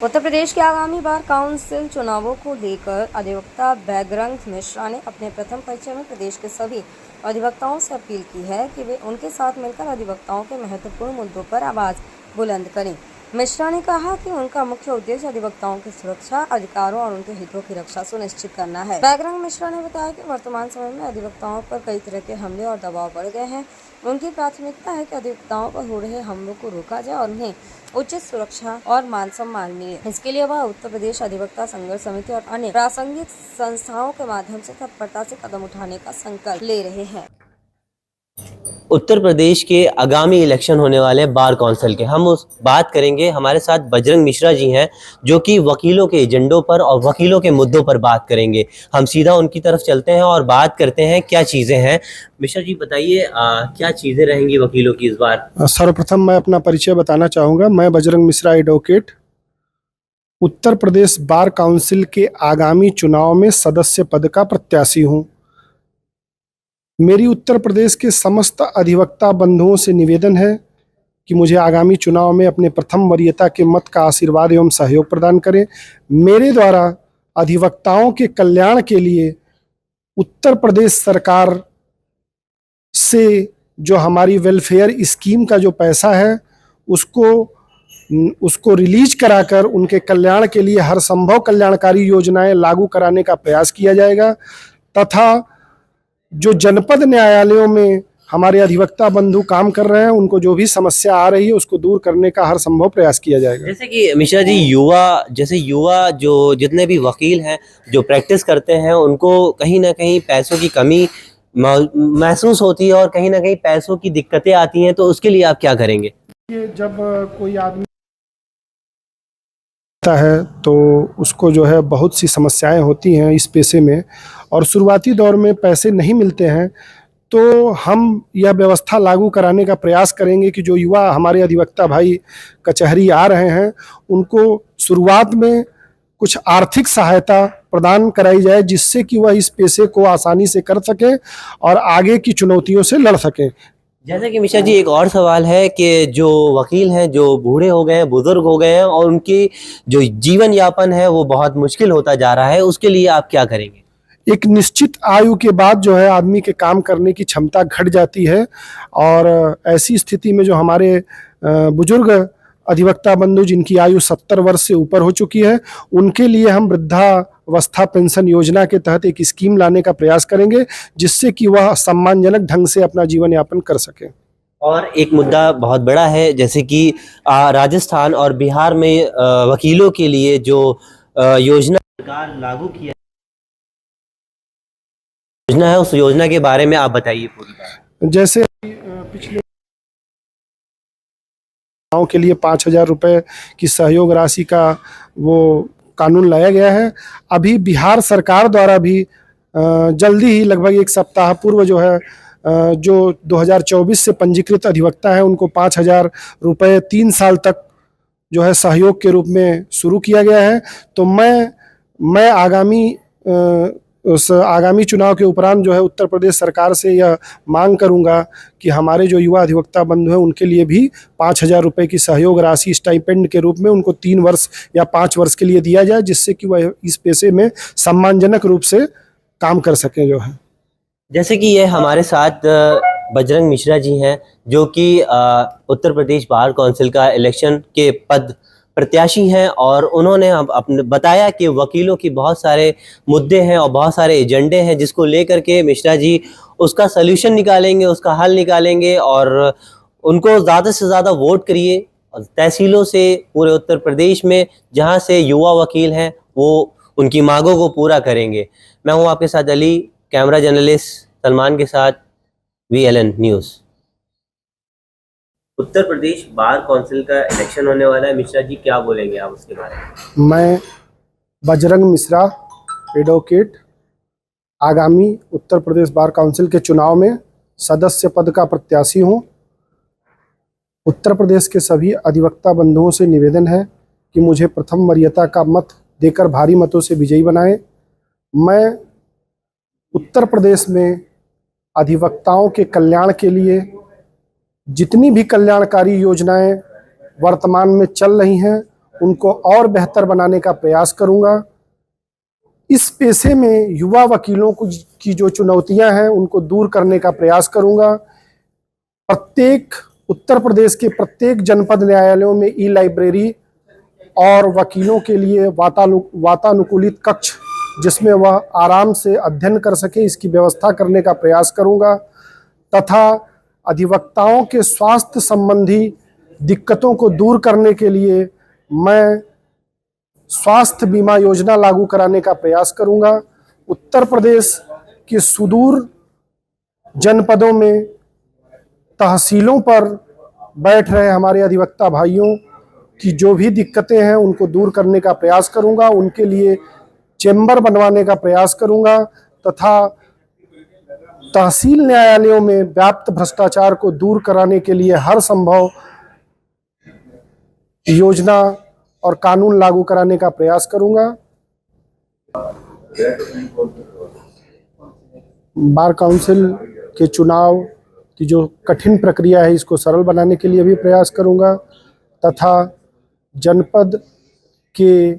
उत्तर प्रदेश के आगामी bar council चुनावों को लेकर अधिवक्ता बैजरंग मिश्रा ने अपने प्रथम परिचय में प्रदेश के सभी अधिवक्ताओं से अपील की है कि वे उनके साथ मिलकर अधिवक्ताओं के महत्वपूर्ण मुद्दों पर आवाज बुलंद करें। मिश्रा ने कहा कि उनका मुख्य उद्देश्य अधिवक्ताओं की सुरक्षा, अधिकारों और उनके हितों की रक्षा सुनिश्चित करना है। बैजरंग मिश्रा ने बताया कि वर्तमान समय में अधिवक्ताओं पर कई तरह के हमले और दबाव बढ़ गए हैं। उनकी प्राथमिकता है कि अधिवक्ताओं पर हो रहे हमलों को रोका जाए और उन्हें उचित सुरक्षा और मान सम्मान मिले। इसके लिए वह उत्तर प्रदेश अधिवक्ता संघर्ष समिति और अन्य प्रासंगिक संस्थाओं के माध्यम से तत्परता से कदम उठाने का संकल्प ले रहे हैं। उत्तर प्रदेश के आगामी इलेक्शन होने वाले हैं बार काउंसिल के। हम उस बात करेंगे, हमारे साथ बजरंग मिश्रा जी हैं जो कि वकीलों के एजेंडों पर और वकीलों के मुद्दों पर बात करेंगे। हम सीधा उनकी तरफ चलते हैं और बात करते हैं क्या चीज़ें हैं। मिश्रा जी बताइए, क्या चीज़ें रहेंगी वकीलों की इस बार? सर्वप्रथम मैं अपना परिचय बताना चाहूँगा। मैं Bajrang Mishra advocate Uttar Pradesh bar council के आगामी चुनाव में सदस्य पद का प्रत्याशी हूँ। मेरी उत्तर प्रदेश के समस्त अधिवक्ता बंधुओं से निवेदन है कि मुझे आगामी चुनाव में अपने प्रथम वरीयता के मत का आशीर्वाद एवं सहयोग प्रदान करें। मेरे द्वारा अधिवक्ताओं के कल्याण के लिए उत्तर प्रदेश सरकार से जो हमारी वेलफेयर स्कीम का जो पैसा है उसको रिलीज कराकर उनके कल्याण के लिए हर संभव कल्याणकारी योजनाएं लागू कराने का प्रयास किया जाएगा तथा जो जनपद न्यायालयों में हमारे अधिवक्ता बंधु काम कर रहे हैं उनको जो भी समस्या आ रही है उसको दूर करने का हर संभव प्रयास किया जाएगा। जैसे कि मिश्रा जी, युवा जो जितने भी वकील हैं जो प्रैक्टिस करते हैं उनको कहीं ना कहीं पैसों की कमी महसूस होती है और कहीं ना कहीं पैसों की दिक्कतें आती हैं, तो उसके लिए आप क्या करेंगे? ये जब कोई आदमी है तो उसको जो है बहुत सी समस्याएं होती हैं इस पेशे में, और शुरुआती दौर में पैसे नहीं मिलते हैं तो हम यह व्यवस्था लागू कराने का प्रयास करेंगे कि जो युवा हमारे अधिवक्ता भाई कचहरी आ रहे हैं उनको शुरुआत में कुछ आर्थिक सहायता प्रदान कराई जाए जिससे कि वह इस पेशे को आसानी से कर सकें और आगे की चुनौतियों से लड़ सकें। जैसे कि मिश्रा जी, एक और सवाल है कि जो वकील हैं जो बूढ़े हो गए हैं, बुजुर्ग हो गए हैं और उनकी जो जीवन यापन है वो बहुत मुश्किल होता जा रहा है, उसके लिए आप क्या करेंगे? एक निश्चित आयु के बाद जो है आदमी के काम करने की क्षमता घट जाती है और ऐसी स्थिति में जो हमारे बुजुर्ग अधिवक्ता बंधु जिनकी आयु 70 वर्ष से ऊपर हो चुकी है उनके लिए हम वृद्धावस्था पेंशन योजना के तहत एक स्कीम लाने का प्रयास करेंगे जिससे कि वह सम्मानजनक ढंग से अपना जीवन यापन कर सके। और एक मुद्दा बहुत बड़ा है, जैसे कि राजस्थान और बिहार में वकीलों के लिए जो योजना सरकार लागू किया योजना है, उस योजना के बारे में आप बताइए पूरी बात। जैसे पिछले के लिए 5,000 रुपये की सहयोग राशि का वो कानून लाया गया है। अभी बिहार सरकार द्वारा भी जल्दी ही लगभग एक सप्ताह पूर्व जो है जो 2024 से पंजीकृत अधिवक्ता है उनको 5,000 रुपये 3 साल तक जो है सहयोग के रूप में शुरू किया गया है। तो मैं आगामी चुनाव के उपरांत जो है उत्तर प्रदेश सरकार से यह मांग करूंगा कि हमारे जो युवा अधिवक्ता बंधु हैं उनके लिए भी 5,000 रुपये की सहयोग राशि स्टाइपेंड के रूप में उनको 3 वर्ष या 5 वर्ष के लिए दिया जाए जिससे कि वह इस पेशे में सम्मानजनक रूप से काम कर सकें जो है। जैसे कि ये हमारे साथ बजरंग मिश्रा जी हैं जो कि उत्तर प्रदेश बार काउंसिल का इलेक्शन के पद प्रत्याशी हैं और उन्होंने अपने बताया कि वकीलों की बहुत सारे मुद्दे हैं और बहुत सारे एजेंडे हैं जिसको लेकर के मिश्रा जी उसका सल्यूशन निकालेंगे, उसका हल निकालेंगे और उनको ज़्यादा से ज़्यादा वोट करिए। तहसीलों से पूरे उत्तर प्रदेश में जहां से युवा वकील हैं वो उनकी मांगों को पूरा करेंगे। मैं हूं आपके साथ अली, कैमरा जर्नलिस्ट सलमान के साथ, VLN news. Uttar Pradesh bar council का इलेक्शन होने वाला है, मिश्रा जी क्या बोलेंगे आप उसके बारे में? मैं बजरंग मिश्रा एडवोकेट आगामी उत्तर प्रदेश बार काउंसिल के चुनाव में सदस्य पद का प्रत्याशी हूं। उत्तर प्रदेश के सभी अधिवक्ता बंधुओं से निवेदन है कि मुझे प्रथम वरीयता का मत देकर भारी मतों से विजयी बनाएं। मैं उत्तर प्रदेश में अधिवक्ताओं के कल्याण के लिए जितनी भी कल्याणकारी योजनाएं वर्तमान में चल रही हैं उनको और बेहतर बनाने का प्रयास करूंगा। इस पेशे में युवा वकीलों की जो चुनौतियां हैं उनको दूर करने का प्रयास करूंगा। उत्तर प्रदेश के प्रत्येक जनपद न्यायालयों में ई लाइब्रेरी और वकीलों के लिए वातानुकूलित कक्ष जिसमें वह आराम से अध्ययन कर सके, इसकी व्यवस्था करने का प्रयास करूंगा तथा अधिवक्ताओं के स्वास्थ्य संबंधी दिक्कतों को दूर करने के लिए मैं स्वास्थ्य बीमा योजना लागू कराने का प्रयास करूंगा। उत्तर प्रदेश के सुदूर जनपदों में तहसीलों पर बैठ रहे हमारे अधिवक्ता भाइयों की जो भी दिक्कतें हैं उनको दूर करने का प्रयास करूंगा। उनके लिए चेंबर बनवाने का प्रयास करूंगा तथा तहसील न्यायालयों में व्याप्त भ्रष्टाचार को दूर कराने के लिए हर संभव योजना और कानून लागू कराने का प्रयास करूंगा। बार काउंसिल के चुनाव की जो कठिन प्रक्रिया है इसको सरल बनाने के लिए भी प्रयास करूंगा तथा जनपद के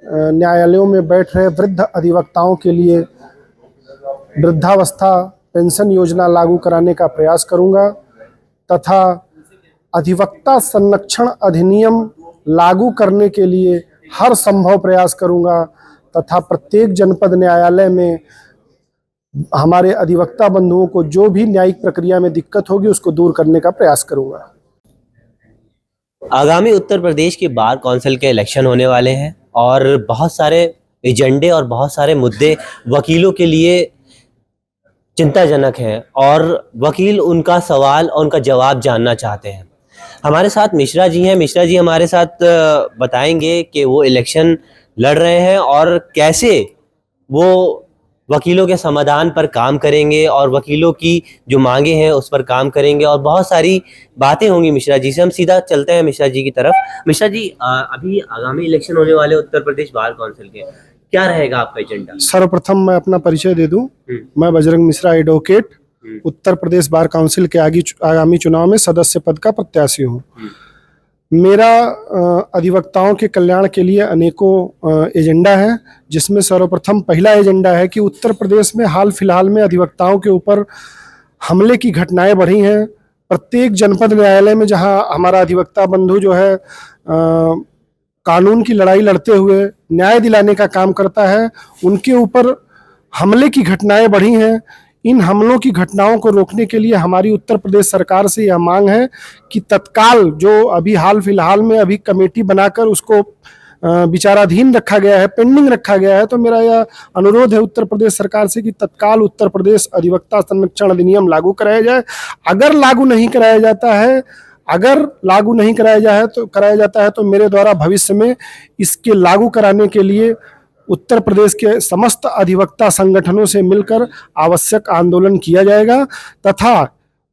न्यायालयों में बैठ रहे वृद्ध अधिवक्ताओं के लिए वृद्धावस्था पेंशन योजना लागू कराने का प्रयास करूंगा तथा अधिवक्ता संरक्षण अधिनियम लागू करने के लिए हर संभव प्रयास करूंगा तथा प्रत्येक जनपद न्यायालय में हमारे अधिवक्ता बंधुओं को जो भी न्यायिक प्रक्रिया में दिक्कत होगी उसको दूर करने का प्रयास करूंगा। आगामी उत्तर प्रदेश के बार काउंसिल के इलेक्शन होने वाले हैं और बहुत सारे एजेंडे और बहुत सारे मुद्दे वकीलों के लिए चिंताजनक हैं और वकील उनका सवाल और उनका जवाब जानना चाहते हैं। हमारे साथ मिश्रा जी हैं। मिश्रा जी हमारे साथ बताएंगे कि वो इलेक्शन लड़ रहे हैं और कैसे वो वकीलों के समाधान पर काम करेंगे और वकीलों की जो मांगे हैं उस पर काम करेंगे और बहुत सारी बातें होंगी मिश्रा जी से। हम सीधा चलते हैं मिश्रा जी की तरफ। मिश्रा जी, अभी आगामी इलेक्शन होने वाले उत्तर प्रदेश बार काउंसिल के, क्या रहेगा आपका एजेंडा? सर्वप्रथम मैं अपना परिचय दे दूं। मैं Bajrang Mishra advocate Uttar Pradesh bar council के आगामी चुनाव में सदस्य पद का प्रत्याशी हूं। मेरा अधिवक्ताओं के कल्याण के लिए अनेकों एजेंडा है, जिसमें सर्वप्रथम पहला एजेंडा है कि उत्तर प्रदेश में हाल फिलहाल में अधिवक्ताओं के ऊपर हमले की घटनाएं बढ़ी हैं। प्रत्येक जनपद न्यायालय में जहां हमारा अधिवक्ता बंधु जो है कानून की लड़ाई लड़ते हुए न्याय दिलाने का काम करता है, उनके ऊपर हमले की घटनाएं बढ़ी हैं। इन हमलों की घटनाओं को रोकने के लिए हमारी उत्तर प्रदेश सरकार से यह मांग है कि तत्काल जो अभी हाल फिलहाल में अभी कमेटी बनाकर उसको विचाराधीन रखा गया है, पेंडिंग रखा गया है, तो मेरा यह अनुरोध है उत्तर प्रदेश सरकार से कि तत्काल उत्तर प्रदेश अधिवक्ता संरक्षण अधिनियम लागू कराया जाए। अगर लागू नहीं कराया जाता है तो मेरे द्वारा भविष्य में इसके लागू कराने के लिए उत्तर प्रदेश के समस्त अधिवक्ता संगठनों से मिलकर आवश्यक आंदोलन किया जाएगा तथा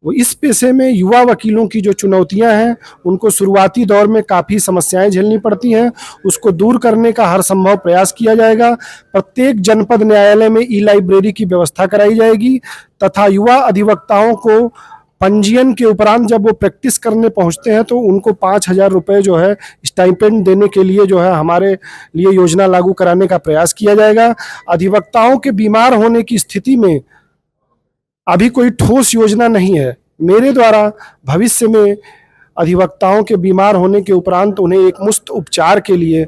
वो इस पेशे में युवा वकीलों की जो चुनौतियां हैं उनको शुरुआती दौर में काफ़ी समस्याएं झेलनी पड़ती हैं, उसको दूर करने का हर संभव प्रयास किया जाएगा। प्रत्येक जनपद न्यायालय में ई लाइब्रेरी की व्यवस्था कराई जाएगी तथा युवा अधिवक्ताओं को पंजीयन के उपरांत जब वो प्रैक्टिस करने पहुंचते हैं तो उनको 5,000 रुपये जो है स्टाइपेंड देने के लिए जो है हमारे लिए योजना लागू कराने का प्रयास किया जाएगा। अधिवक्ताओं के बीमार होने की स्थिति में अभी कोई ठोस योजना नहीं है। मेरे द्वारा भविष्य में अधिवक्ताओं के बीमार होने के उपरांत उन्हें एक मुफ्त उपचार के लिए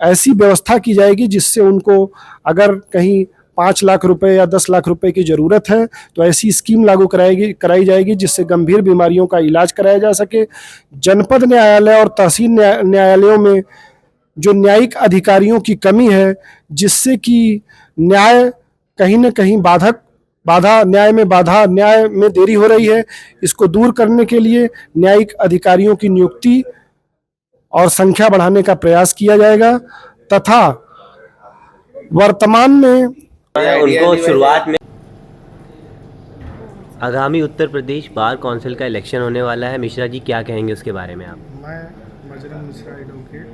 ऐसी व्यवस्था की जाएगी जिससे उनको अगर कहीं 5 लाख रुपए या 10 लाख रुपए की ज़रूरत है तो ऐसी स्कीम लागू कराई जाएगी जिससे गंभीर बीमारियों का इलाज कराया जा सके। जनपद न्यायालय और तहसील न्यायालयों में जो न्यायिक अधिकारियों की कमी है, जिससे कि न्याय कहीं न कहीं न्याय में देरी हो रही है, इसको दूर करने के लिए न्यायिक अधिकारियों की नियुक्ति और संख्या बढ़ाने का प्रयास किया जाएगा तथा वर्तमान में उनको शुरुआत में आगामी उत्तर प्रदेश बार काउंसिल का इलेक्शन होने वाला है। मिश्रा जी क्या कहेंगे उसके बारे में आप? मैं Bajrang Mishra advocate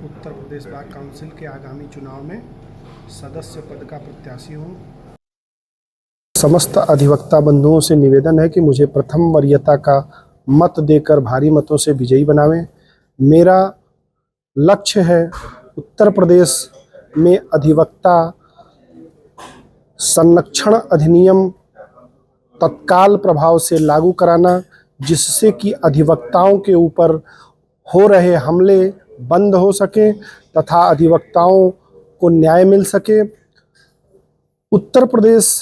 Uttar Pradesh bar council के आगामी चुनाव में सदस्य पद का प्रत्याशी हूँ। समस्त अधिवक्ता बंधुओं से निवेदन है कि मुझे प्रथम वरीयता का मत देकर भारी मतों से विजयी बनावें। मेरा लक्ष्य है उत्तर प्रदेश में अधिवक्ता संरक्षण अधिनियम तत्काल प्रभाव से लागू कराना, जिससे कि अधिवक्ताओं के ऊपर हो रहे हमले बंद हो सके तथा अधिवक्ताओं को न्याय मिल सके। उत्तर प्रदेश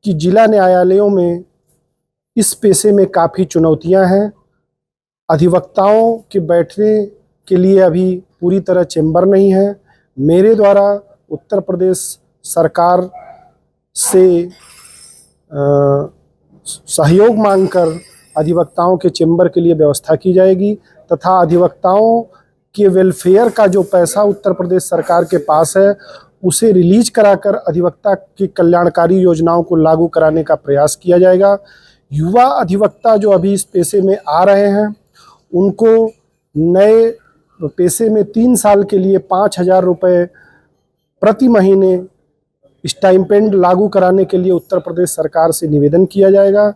की जिला न्यायालयों में इस पेशे में काफ़ी चुनौतियां हैं। अधिवक्ताओं के बैठने के लिए अभी पूरी तरह चेंबर नहीं है। मेरे द्वारा उत्तर प्रदेश सरकार से सहयोग मांगकर अधिवक्ताओं के चेंबर के लिए व्यवस्था की जाएगी तथा अधिवक्ताओं के वेलफेयर का जो पैसा उत्तर प्रदेश सरकार के पास है उसे रिलीज कराकर अधिवक्ता की कल्याणकारी योजनाओं को लागू कराने का प्रयास किया जाएगा। युवा अधिवक्ता जो अभी इस पेशे में आ रहे हैं उनको नए पेशे में 3 साल के लिए 5,000 रुपये प्रति महीने स्टाइपेंड लागू कराने के लिए उत्तर प्रदेश सरकार से निवेदन किया जाएगा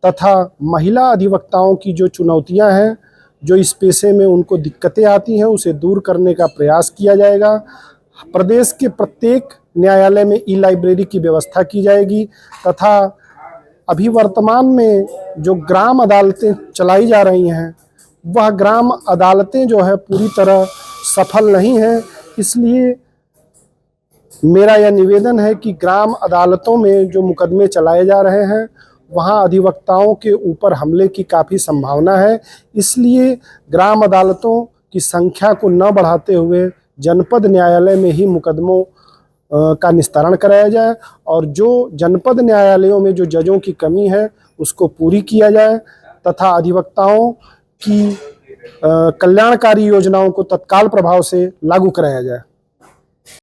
तथा महिला अधिवक्ताओं की जो चुनौतियां हैं, जो इस पेशे में उनको दिक्कतें आती हैं, उसे दूर करने का प्रयास किया जाएगा। प्रदेश के प्रत्येक न्यायालय में ई-लाइब्रेरी की व्यवस्था की जाएगी तथा अभी वर्तमान में जो ग्राम अदालतें चलाई जा रही हैं वह ग्राम अदालतें जो है पूरी तरह सफल नहीं हैं। इसलिए मेरा यह निवेदन है कि ग्राम अदालतों में जो मुकदमे चलाए जा रहे हैं वहाँ अधिवक्ताओं के ऊपर हमले की काफ़ी संभावना है। इसलिए ग्राम अदालतों की संख्या को न बढ़ाते हुए जनपद न्यायालय में ही मुकदमों का निस्तारण कराया जाए और जो जनपद न्यायालयों में जो जजों की कमी है उसको पूरी किया जाए तथा अधिवक्ताओं की कल्याणकारी योजनाओं को तत्काल प्रभाव से लागू कराया जाए।